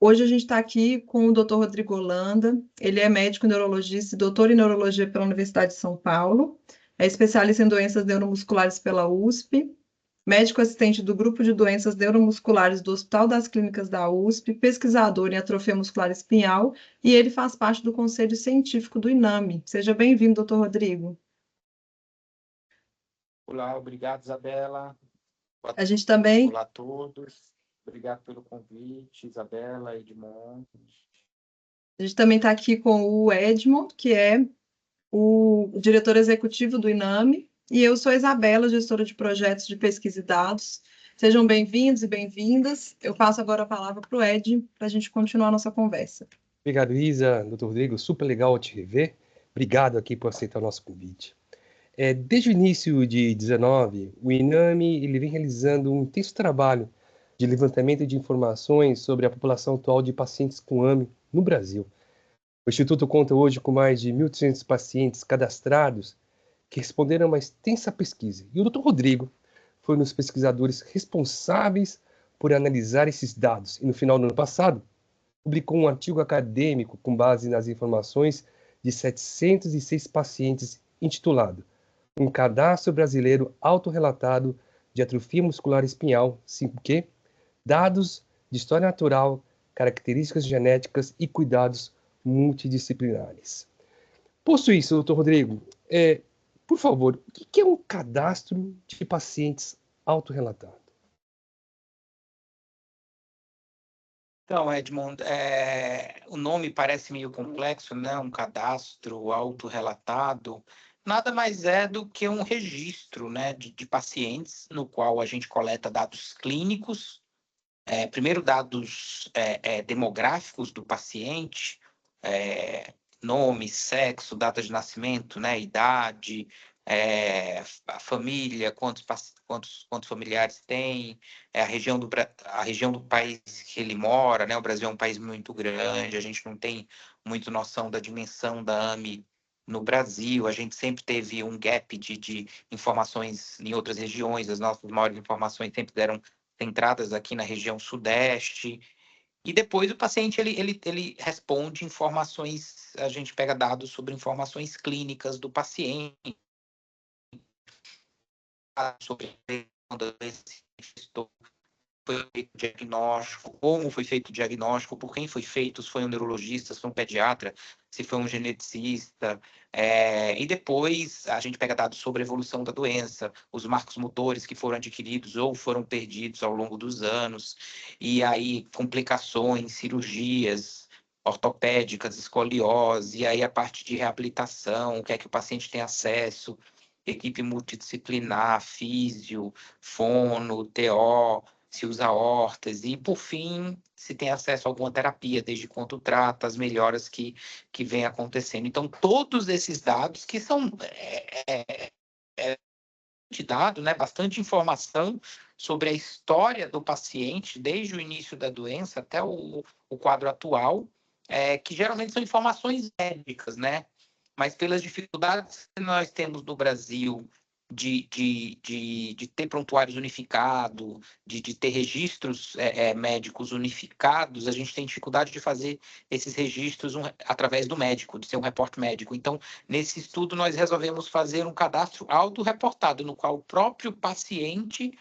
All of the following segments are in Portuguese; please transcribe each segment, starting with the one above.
Hoje a gente está aqui com o Dr. Rodrigo Holanda. Ele é médico neurologista e doutor em neurologia pela Universidade de São Paulo. É especialista em doenças neuromusculares pela USP, médico assistente do Grupo de Doenças Neuromusculares do Hospital das Clínicas da USP, pesquisador em atrofia muscular espinhal, e ele faz parte do Conselho Científico do INAME. Seja bem-vindo, doutor Rodrigo. Olá, obrigado, Isabela. A gente também Olá a todos. Obrigado pelo convite, Isabela, Edmond. está aqui com o Edmond, que é o diretor executivo do INAME, e eu sou a Isabela, gestora de projetos de pesquisa e dados. Sejam bem-vindos e bem-vindas. Eu passo agora a palavra para o Ed, para a gente continuar a nossa conversa. Obrigado, Isa, doutor Rodrigo. Super legal te rever. Obrigado aqui por aceitar o nosso convite. Desde o início de 19, o INAME ele vem realizando um intenso trabalho de levantamento de informações sobre a população atual de pacientes com AME no Brasil. O Instituto conta hoje com mais de 1.300 pacientes cadastrados que responderam a uma extensa pesquisa. E o Dr. Rodrigo foi um dos pesquisadores responsáveis por analisar esses dados. E no final do ano passado, publicou um artigo acadêmico com base nas informações de 706 pacientes intitulado Um Cadastro Brasileiro Autorrelatado de Atrofia Muscular Espinhal, 5Q, Dados de História Natural, Características Genéticas e Cuidados Multidisciplinares. Posto isso, doutor Rodrigo, por favor, o que é um cadastro de pacientes autorrelatado? Então, Edmond, o nome parece meio complexo, né? Um cadastro autorrelatado. Nada mais é do que um registro, né, de pacientes no qual a gente coleta dados clínicos, primeiro dados demográficos do paciente, nome, sexo, data de nascimento, né, idade, a família, quantos familiares tem, a região do país que ele mora, né? O Brasil é um país muito grande, a gente não tem muito noção da dimensão da AME no Brasil, a gente sempre teve um gap de informações em outras regiões, as nossas maiores informações sempre deram centradas aqui na região sudeste. E depois o paciente ele responde informações, a gente pega dados sobre informações clínicas do paciente, sobre quando ele se manifestou, foi feito o diagnóstico, como foi feito o diagnóstico, por quem foi feito, se foi um neurologista, se foi um pediatra, se foi um geneticista, e depois a gente pega dados sobre a evolução da doença, os marcos motores que foram adquiridos ou foram perdidos ao longo dos anos, e aí complicações, cirurgias ortopédicas, escoliose, e aí a parte de reabilitação, o que é que o paciente tem acesso, equipe multidisciplinar, físio, fono, TO, se usa hortas e, por fim, se tem acesso a alguma terapia, desde quanto trata, as melhoras que vem acontecendo. Então, todos esses dados que são de dado, né, bastante informação sobre a história do paciente, desde o início da doença até o quadro atual, que geralmente são informações médicas, né? Mas pelas dificuldades que nós temos no Brasil de ter prontuários unificados, de ter registros médicos unificados, a gente tem dificuldade de fazer esses registros através do médico, de ser um repórter médico. Então, nesse estudo, nós resolvemos fazer um cadastro autorreportado, no qual o próprio paciente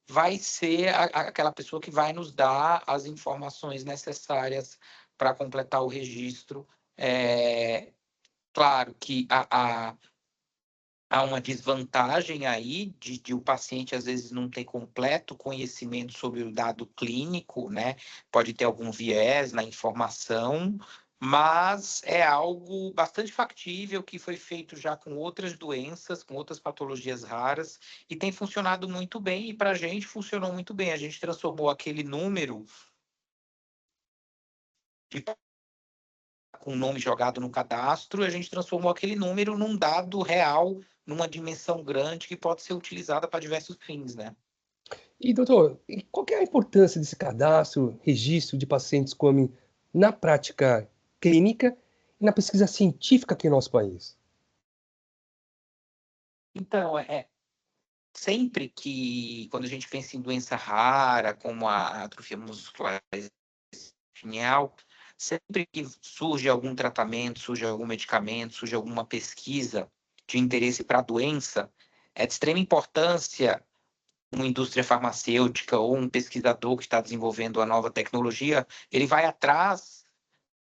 vai ser aquela pessoa que vai nos dar as informações necessárias para completar o registro. Claro que há uma desvantagem aí de o paciente, às vezes, não ter completo conhecimento sobre o dado clínico, né? Pode ter algum viés na informação, mas é algo bastante factível que foi feito já com outras doenças, com outras patologias raras, e tem funcionado muito bem, e para a gente funcionou muito bem. A gente transformou aquele número com o nome jogado no cadastro, a gente transformou aquele número num dado real, numa dimensão grande que pode ser utilizada para diversos fins, né? E, doutor, qual que é a importância desse cadastro, registro de pacientes com AME na prática clínica e na pesquisa científica aqui no nosso país? Então, sempre que, quando a gente pensa em doença rara, como a atrofia muscular genial, sempre que surge algum tratamento, surge algum medicamento, surge alguma pesquisa de interesse para a doença, é de extrema importância uma indústria farmacêutica ou um pesquisador que está desenvolvendo uma nova tecnologia, ele vai atrás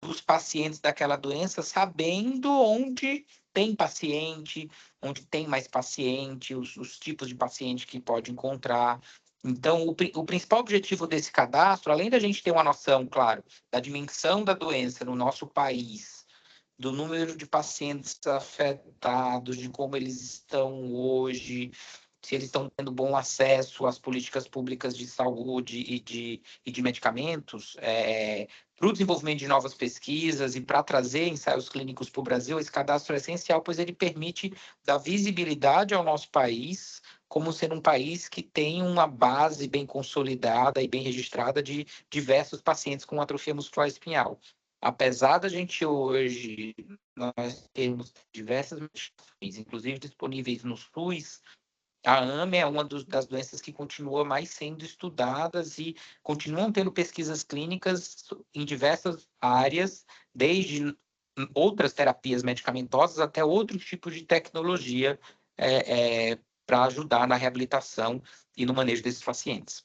dos pacientes daquela doença, sabendo onde tem paciente, onde tem mais paciente, os tipos de paciente que pode encontrar. Então, o principal objetivo desse cadastro, além da gente ter uma noção, claro, da dimensão da doença no nosso país, do número de pacientes afetados, de como eles estão hoje, se eles estão tendo bom acesso às políticas públicas de saúde e de medicamentos, para o desenvolvimento de novas pesquisas e para trazer ensaios clínicos para o Brasil, esse cadastro é essencial, pois ele permite dar visibilidade ao nosso país como sendo um país que tem uma base bem consolidada e bem registrada de diversos pacientes com atrofia muscular espinhal. Apesar da gente hoje nós termos diversas medicações, inclusive disponíveis no SUS, a AME é uma das doenças que continua mais sendo estudadas e continuam tendo pesquisas clínicas em diversas áreas, desde outras terapias medicamentosas até outros tipos de tecnologia para ajudar na reabilitação e no manejo desses pacientes.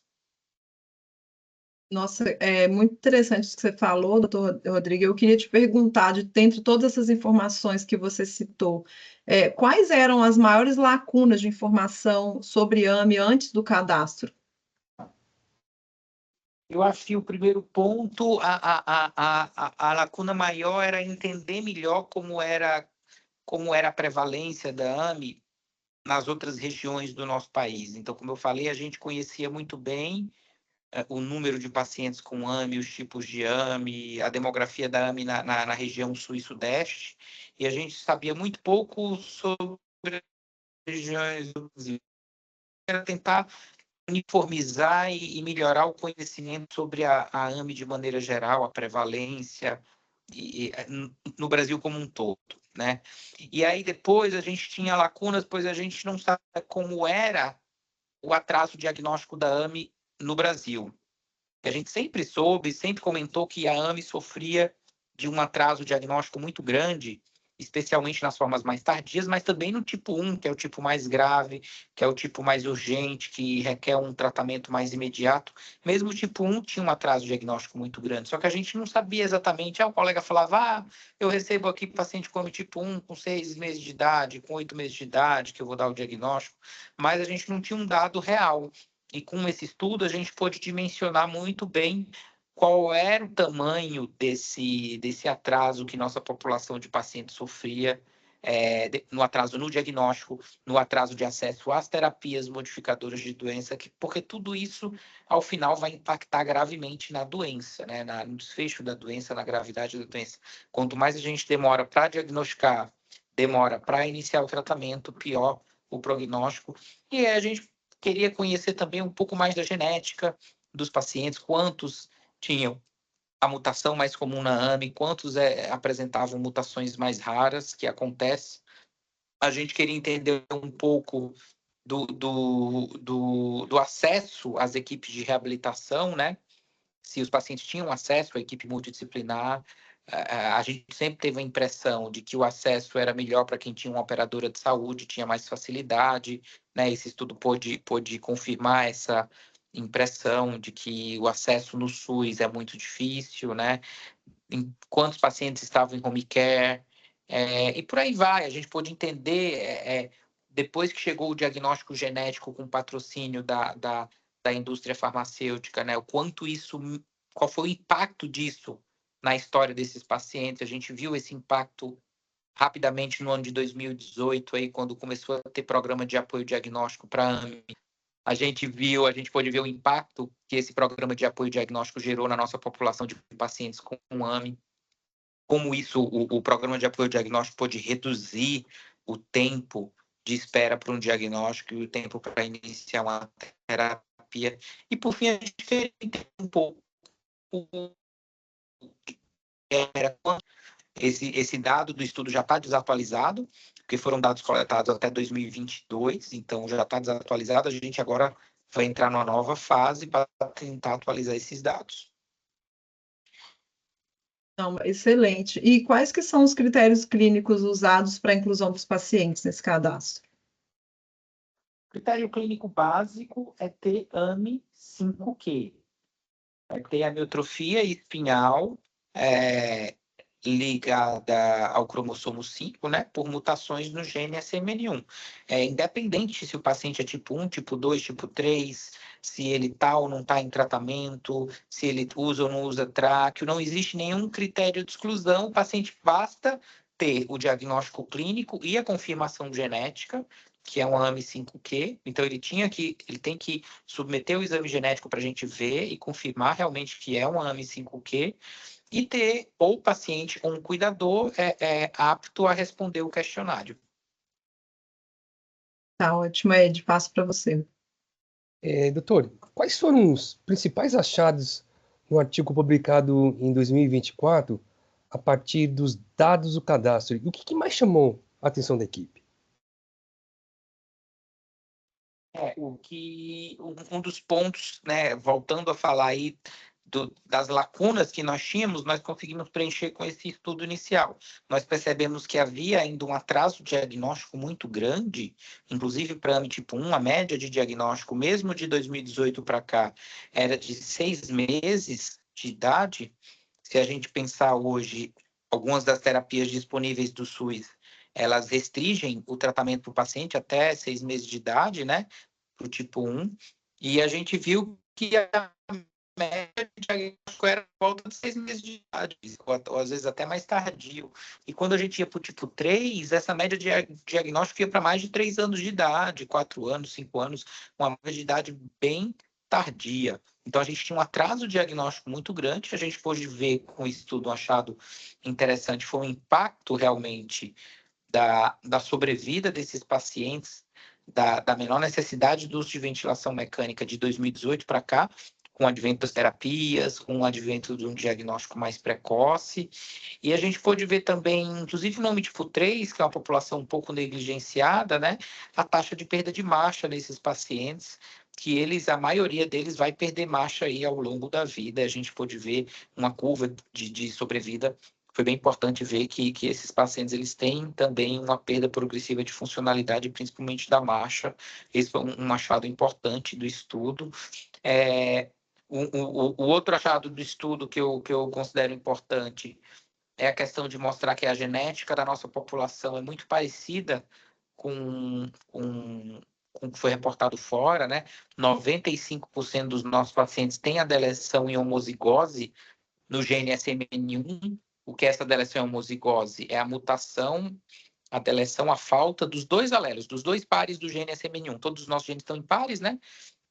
Nossa, é muito interessante isso que você falou, doutor Rodrigo. Eu queria te perguntar, dentre todas essas informações que você citou, quais eram as maiores lacunas de informação sobre AME antes do cadastro? Eu acho que o primeiro ponto, a lacuna maior era entender melhor como era a prevalência da AME nas outras regiões do nosso país. Então, como eu falei, a gente conhecia muito bem o número de pacientes com AME, os tipos de AME, a demografia da AME na região sul e sudeste, e a gente sabia muito pouco sobre as regiões do Brasil. Era tentar uniformizar e melhorar o conhecimento sobre a AME de maneira geral, a prevalência no Brasil como um todo, né? E aí depois a gente tinha lacunas, pois a gente não sabia como era o atraso diagnóstico da AME no Brasil. A gente sempre soube, sempre comentou que a AME sofria de um atraso diagnóstico muito grande, especialmente nas formas mais tardias, mas também no tipo 1, que é o tipo mais grave, que é o tipo mais urgente, que requer um tratamento mais imediato. Mesmo o tipo 1 tinha um atraso diagnóstico muito grande, só que a gente não sabia exatamente. O colega falava, eu recebo aqui paciente com tipo 1 com 6 meses de idade, com 8 meses de idade, que eu vou dar o diagnóstico, mas a gente não tinha um dado real. E com esse estudo a gente pôde dimensionar muito bem qual era o tamanho desse atraso que nossa população de pacientes sofria, no atraso no diagnóstico, no atraso de acesso às terapias modificadoras de doença, porque tudo isso, ao final, vai impactar gravemente na doença, né? No desfecho da doença, na gravidade da doença. Quanto mais a gente demora para diagnosticar, demora para iniciar o tratamento, pior o prognóstico. E a gente queria conhecer também um pouco mais da genética dos pacientes, quantos tinham a mutação mais comum na AME, quantos apresentavam mutações mais raras, que acontece. A gente queria entender um pouco do acesso às equipes de reabilitação, né? Se os pacientes tinham acesso à equipe multidisciplinar. A gente sempre teve a impressão de que o acesso era melhor para quem tinha uma operadora de saúde, tinha mais facilidade, né? Esse estudo pôde confirmar essa impressão de que o acesso no SUS é muito difícil, né? Quantos pacientes estavam em home care, e por aí vai. A gente pôde entender, depois que chegou o diagnóstico genético com patrocínio da indústria farmacêutica, né? Qual foi o impacto disso na história desses pacientes? A gente viu esse impacto rapidamente no ano de 2018, aí, quando começou a ter programa de apoio diagnóstico para a AME. A gente pôde ver o impacto que esse programa de apoio diagnóstico gerou na nossa população de pacientes com AME. Como o programa de apoio diagnóstico pôde reduzir o tempo de espera para um diagnóstico e o tempo para iniciar uma terapia. E, por fim, a gente quer entender um pouco esse dado do estudo já está desatualizado, porque foram dados coletados até 2022, então já está desatualizado. A gente agora vai entrar numa nova fase para tentar atualizar esses dados. Não, excelente. E quais que são os critérios clínicos usados para a inclusão dos pacientes nesse cadastro? O critério clínico básico é ter AME 5Q. É ter amiotrofia espinhal ligada ao cromossomo 5, né, por mutações no gene SMN1. Independente se o paciente é tipo 1, tipo 2, tipo 3, se ele está ou não está em tratamento, se ele usa ou não usa tráqueo, não existe nenhum critério de exclusão, o paciente basta ter o diagnóstico clínico e a confirmação genética, que é um AME5Q, então ele tem que submeter o exame genético para a gente ver e confirmar realmente que é um AME5Q, e ter ou paciente ou um cuidador apto a responder o questionário. Tá ótimo, Ed, passo para você. Doutor, quais foram os principais achados no artigo publicado em 2024 a partir dos dados do cadastro? E o que mais chamou a atenção da equipe? Um dos pontos, né, voltando a falar aí das lacunas que nós tínhamos, nós conseguimos preencher com esse estudo inicial. Nós percebemos que havia ainda um atraso diagnóstico muito grande, inclusive para AME tipo 1, a média de diagnóstico, mesmo de 2018 para cá, era de 6 meses de idade. Se a gente pensar hoje, algumas das terapias disponíveis do SUS, elas restringem o tratamento para o paciente até 6 meses de idade, né? Para o tipo 1, e a gente viu que a média de diagnóstico era por volta de 6 meses de idade, ou às vezes até mais tardio. E quando a gente ia para o tipo 3, essa média de diagnóstico ia para mais de 3 anos de idade, 4 anos, 5 anos, uma média de idade bem tardia. Então, a gente tinha um atraso diagnóstico muito grande, que a gente pôde ver com o estudo, um achado interessante, foi o impacto realmente da sobrevida desses pacientes, da menor necessidade do uso de ventilação mecânica de 2018 para cá, com o advento das terapias, com o advento de um diagnóstico mais precoce. E a gente pôde ver também, inclusive no tipo 3, que é uma população um pouco negligenciada, né, a taxa de perda de marcha nesses pacientes, que a maioria deles vai perder marcha aí ao longo da vida. A gente pôde ver uma curva de sobrevida. Foi bem importante ver que esses pacientes eles têm também uma perda progressiva de funcionalidade, principalmente da marcha. Esse foi um achado importante do estudo. O outro achado do estudo que eu considero importante é a questão de mostrar que a genética da nossa população é muito parecida com o que foi reportado fora, né? 95% dos nossos pacientes têm a deleção em homozigose no gene SMN1. O que é essa deleção em homozigose? É a mutação, a deleção, a falta dos dois alelos, dos dois pares do gene SMN1. Todos os nossos genes estão em pares, né?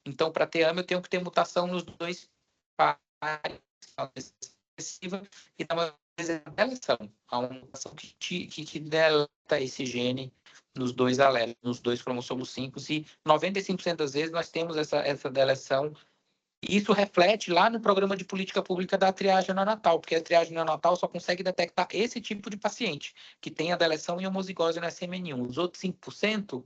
Então, para ter AME, eu tenho que ter mutação nos dois pares, excessiva, e dá uma deleção, há uma mutação que deleta esse gene nos dois alelos, nos dois cromossomos 5, e 95% das vezes nós temos essa deleção. E isso reflete lá no programa de política pública da triagem neonatal, porque a triagem neonatal só consegue detectar esse tipo de paciente, que tem a deleção em homozigose no SMN1. Os outros 5%,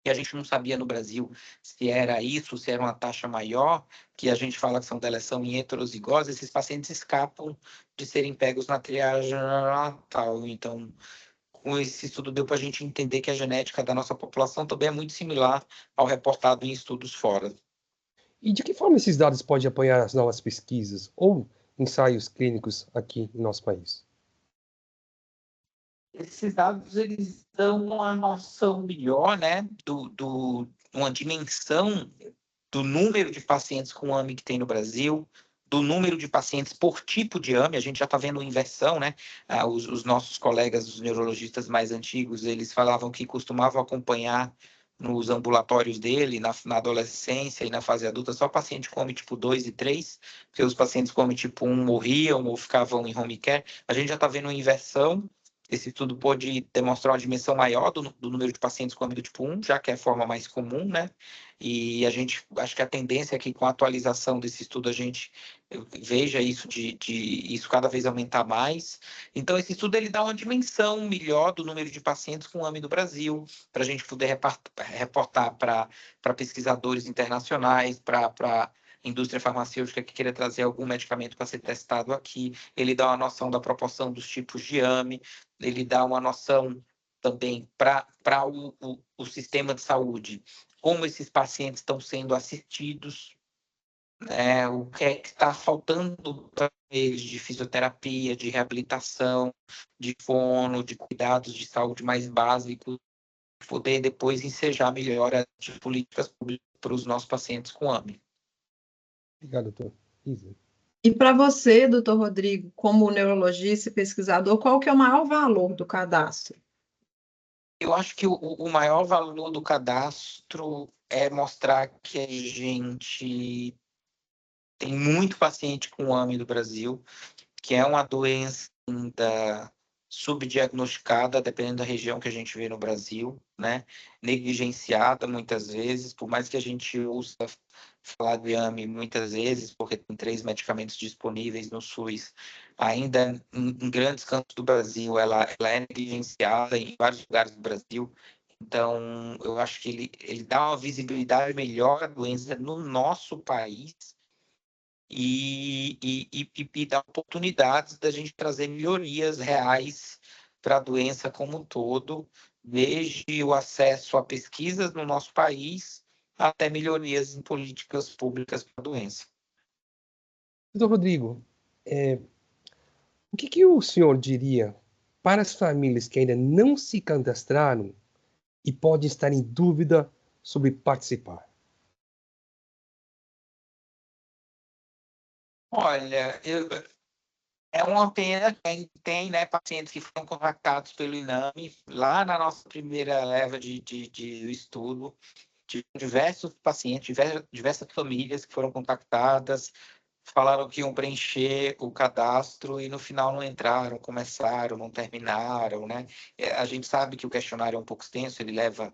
que a gente não sabia no Brasil se era isso, se era uma taxa maior, que a gente fala que são deleção em heterozigose, esses pacientes escapam de serem pegos na triagem neonatal. Então, com esse estudo deu para a gente entender que a genética da nossa população também é muito similar ao reportado em estudos fora. E de que forma esses dados podem apoiar as novas pesquisas ou ensaios clínicos aqui em nosso país? Esses dados eles dão uma noção melhor, né, uma dimensão do número de pacientes com AME que tem no Brasil, do número de pacientes por tipo de AME. A gente já está vendo inversão, né? Os nossos colegas, os neurologistas mais antigos, eles falavam que costumavam acompanhar nos ambulatórios dele, na adolescência e na fase adulta, só paciente com AME tipo 2 e 3, porque os pacientes com AME tipo 1 morriam ou ficavam em home care. A gente já está vendo uma inversão. Esse estudo pode demonstrar uma dimensão maior do número de pacientes com AME do tipo 1, já que é a forma mais comum, né? E a gente, acho que a tendência é que com a atualização desse estudo a gente veja isso isso cada vez aumentar mais. Então, esse estudo ele dá uma dimensão melhor do número de pacientes com AME do Brasil, para a gente poder reportar para pesquisadores internacionais, para indústria farmacêutica que queira trazer algum medicamento para ser testado aqui. Ele dá uma noção da proporção dos tipos de AME, ele dá uma noção também para o sistema de saúde, como esses pacientes estão sendo assistidos, o que é que está faltando para eles de fisioterapia, de reabilitação, de fono, de cuidados de saúde mais básicos, poder depois ensejar melhor as políticas públicas para os nossos pacientes com AME. Obrigado, doutor. Isa. E para você, doutor Rodrigo, como neurologista e pesquisador, qual que é o maior valor do cadastro? Eu acho que o maior valor do cadastro é mostrar que a gente tem muito paciente com AME no Brasil, que é uma doença ainda subdiagnosticada, dependendo da região que a gente vê no Brasil, né? Negligenciada muitas vezes, por mais que a gente ouça falar de AME muitas vezes, porque tem 3 medicamentos disponíveis no SUS, ainda em grandes campos do Brasil, ela é negligenciada em vários lugares do Brasil. Então, eu acho que ele dá uma visibilidade melhor à doença no nosso país, e dar oportunidades da gente trazer melhorias reais para a doença como um todo, desde o acesso a pesquisas no nosso país até melhorias em políticas públicas para a doença. Doutor Rodrigo, o que o senhor diria para as famílias que ainda não se cadastraram e podem estar em dúvida sobre participar? Olha, é uma pena que tem, né, pacientes que foram contactados pelo INAME lá na nossa primeira leva de estudo, de diversos pacientes, diversas famílias que foram contactadas, falaram que iam preencher o cadastro e no final não entraram, começaram, não terminaram, né? A gente sabe que o questionário é um pouco extenso, ele leva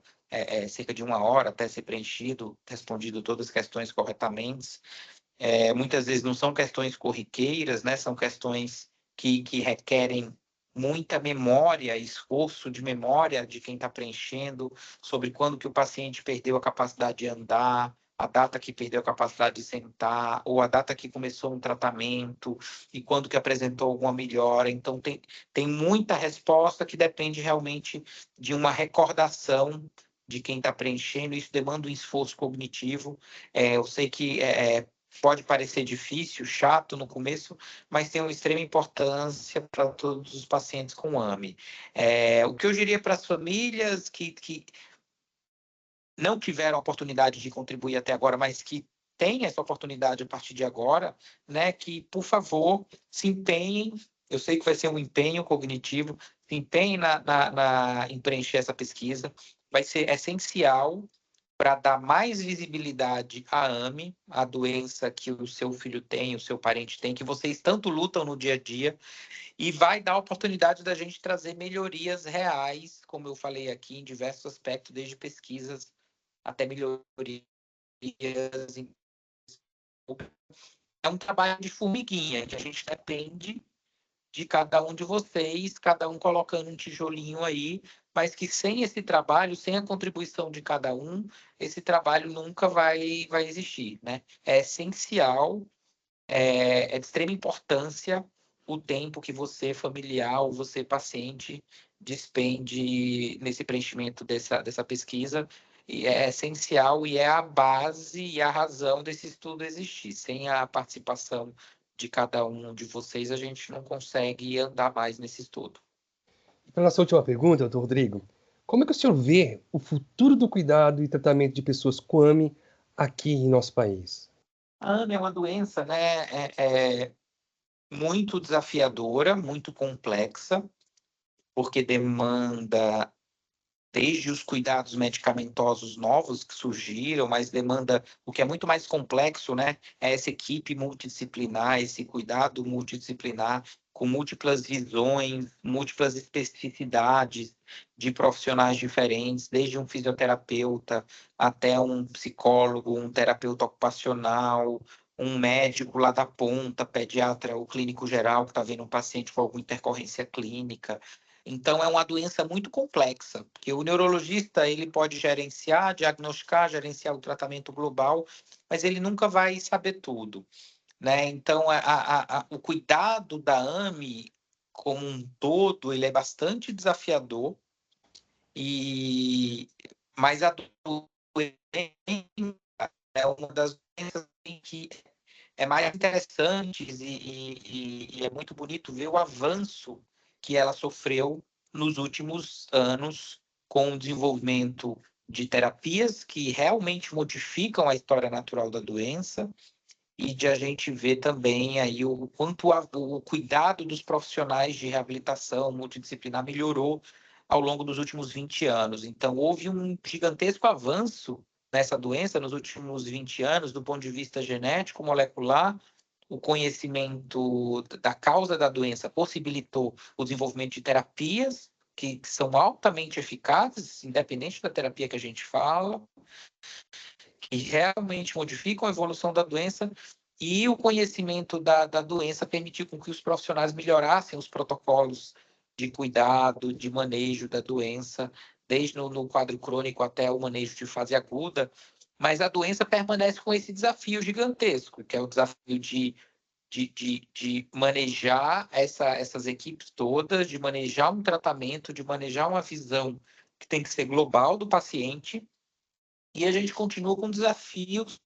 cerca de 1 hora até ser preenchido, respondido todas as questões corretamente. Muitas vezes não são questões corriqueiras, né? São questões que requerem muita memória, esforço de memória de quem está preenchendo, sobre quando que o paciente perdeu a capacidade de andar, a data que perdeu a capacidade de sentar, ou a data que começou um tratamento, e quando que apresentou alguma melhora. Então, tem muita resposta que depende realmente de uma recordação de quem está preenchendo. Isso demanda um esforço cognitivo. Eu sei que pode parecer difícil, chato no começo, mas tem uma extrema importância para todos os pacientes com AME. O que eu diria para as famílias que não tiveram a oportunidade de contribuir até agora, mas que têm essa oportunidade a partir de agora, né, que, por favor, se empenhem. Eu sei que vai ser um empenho cognitivo, se empenhem em preencher essa pesquisa. Vai ser essencial para dar mais visibilidade à AME, a doença que o seu filho tem, o seu parente tem, que vocês tanto lutam no dia a dia, e vai dar a oportunidade da gente trazer melhorias reais, como eu falei aqui, em diversos aspectos, desde pesquisas até melhorias. É um trabalho de formiguinha, que a gente depende de cada um de vocês, cada um colocando um tijolinho aí, mas que sem esse trabalho, sem a contribuição de cada um, esse trabalho nunca vai existir, né? É essencial, é de extrema importância o tempo que você, familiar ou você, paciente, despende nesse preenchimento dessa pesquisa, e é essencial e é a base e a razão desse estudo existir. Sem a participação de cada um de vocês, a gente não consegue andar mais nesse estudo. Para nossa última pergunta, doutor Rodrigo, como é que o senhor vê o futuro do cuidado e tratamento de pessoas com AME aqui em nosso país? A AME é uma doença, né, muito desafiadora, muito complexa, porque demanda desde os cuidados medicamentosos novos que surgiram, mas demanda o que é muito mais complexo, né? É essa equipe multidisciplinar, esse cuidado multidisciplinar, com múltiplas visões, múltiplas especificidades de profissionais diferentes, desde um fisioterapeuta até um psicólogo, um terapeuta ocupacional, um médico lá da ponta, pediatra, o clínico geral que está vendo um paciente com alguma intercorrência clínica. Então, é uma doença muito complexa, porque o neurologista ele pode gerenciar, diagnosticar, gerenciar o tratamento global, mas ele nunca vai saber tudo, né? Então, o cuidado da AME como um todo, ele é bastante desafiador, mas a doença é uma das doenças em que é mais interessante e é muito bonito ver o avanço que ela sofreu nos últimos anos com o desenvolvimento de terapias que realmente modificam a história natural da doença e de a gente ver também aí o quanto o cuidado dos profissionais de reabilitação multidisciplinar melhorou ao longo dos últimos 20 anos. Então, houve um gigantesco avanço nessa doença nos últimos 20 anos, do ponto de vista genético, molecular. O conhecimento da causa da doença possibilitou o desenvolvimento de terapias que são altamente eficazes, independente da terapia que a gente fala, que realmente modificam a evolução da doença, e o conhecimento da doença permitiu com que os profissionais melhorassem os protocolos de cuidado, de manejo da doença, desde no quadro crônico até o manejo de fase aguda, mas a doença permanece com esse desafio gigantesco, que é o desafio de manejar essas equipes todas, de manejar um tratamento, de manejar uma visão que tem que ser global do paciente, e a gente continua com desafios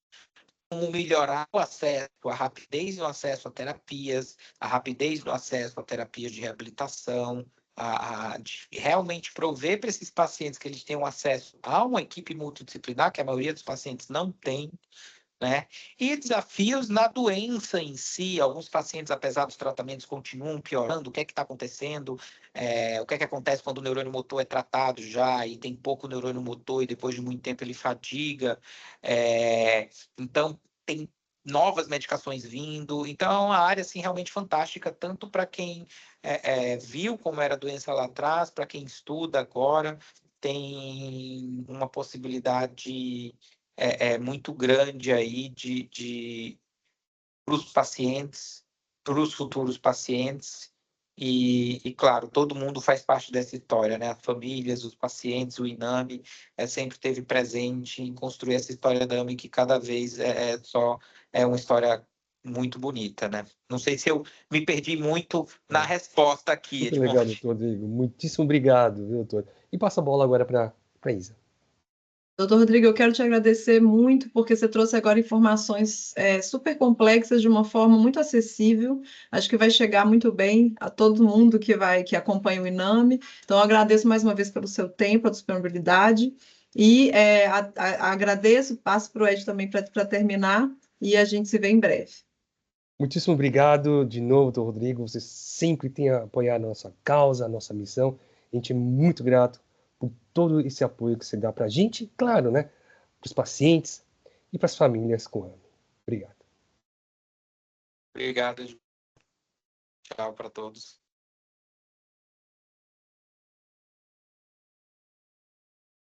como melhorar o acesso, a rapidez no acesso a terapias, a rapidez no acesso a terapias de reabilitação, de realmente prover para esses pacientes que eles tenham acesso a uma equipe multidisciplinar, que a maioria dos pacientes não tem, né? E desafios na doença em si. Alguns pacientes, apesar dos tratamentos, continuam piorando. O que é que está acontecendo? O que é que acontece quando o neurônio motor é tratado já e tem pouco neurônio motor e depois de muito tempo ele fadiga? Então, tem novas medicações vindo. Então, é uma área assim, realmente fantástica, tanto para quem viu como era a doença lá atrás, para quem estuda agora, tem uma possibilidade muito grande aí para os pacientes, para os futuros pacientes. Claro, todo mundo faz parte dessa história, né? As famílias, os pacientes, o INAME sempre esteve presente em construir essa história da AME, que cada vez é uma história muito bonita, né? Não sei se eu me perdi muito na resposta aqui, Muito Edmond. legal, doutor Rodrigo. Muitíssimo obrigado, viu, doutor? E passa a bola agora para a Isa. Doutor Rodrigo, eu quero te agradecer muito porque você trouxe agora informações super complexas de uma forma muito acessível. Acho que vai chegar muito bem a todo mundo que acompanha o INAME. Então, eu agradeço mais uma vez pelo seu tempo, a disponibilidade. E agradeço, passo para o Ed também para terminar, e a gente se vê em breve. Muitíssimo obrigado de novo, doutor Rodrigo. Você sempre tem apoiado a nossa causa, a nossa missão. A gente é muito grato por todo esse apoio que você dá para a gente, claro, né? Para os pacientes e para as famílias com AME. Obrigado. Obrigado. Tchau para todos.